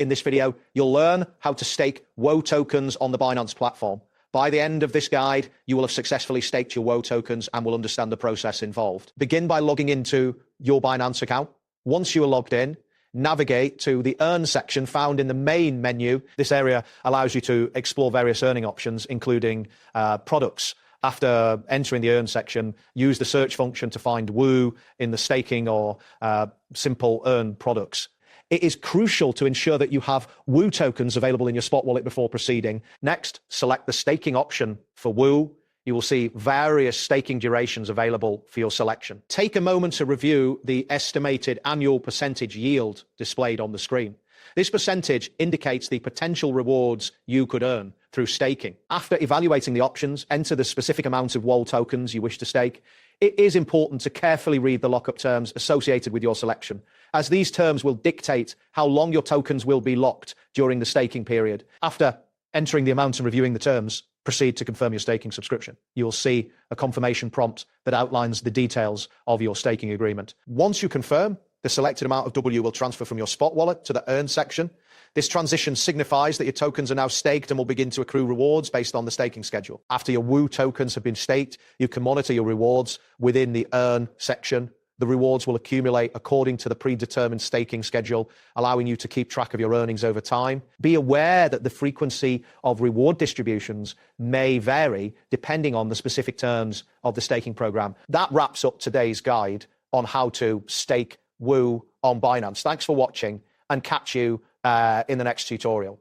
In this video, you'll learn how to stake WOE tokens on the Binance platform. By the end of this guide, you will have successfully staked your WOE tokens and will understand the process involved. Begin by logging into your Binance account. Once you are logged in, navigate to the Earn section found in the main menu. This area allows you to explore various earning options, including products. After entering the Earn section, use the search function to find WOE in the staking or simple Earn products. It is crucial to ensure that you have WOE tokens available in your spot wallet before proceeding. Next, select the staking option for WOE. You will see various staking durations available for your selection. Take a moment to review the estimated annual percentage yield displayed on the screen. This percentage indicates the potential rewards you could earn through staking. After evaluating the options, enter the specific amount of WOE tokens you wish to stake. It is important to carefully read the lockup terms associated with your selection, as these terms will dictate how long your tokens will be locked during the staking period. After entering the amount and reviewing the terms, proceed to confirm your staking subscription. You will see a confirmation prompt that outlines the details of your staking agreement. Once you confirm, the selected amount of W will transfer from your spot wallet to the Earn section. This transition signifies that your tokens are now staked and will begin to accrue rewards based on the staking schedule. After your WOE tokens have been staked, you can monitor your rewards within the Earn section. The rewards will accumulate according to the predetermined staking schedule, allowing you to keep track of your earnings over time. Be aware that the frequency of reward distributions may vary depending on the specific terms of the staking program. That wraps up today's guide on how to stake WOE on Binance. Thanks for watching, and catch you in the next tutorial.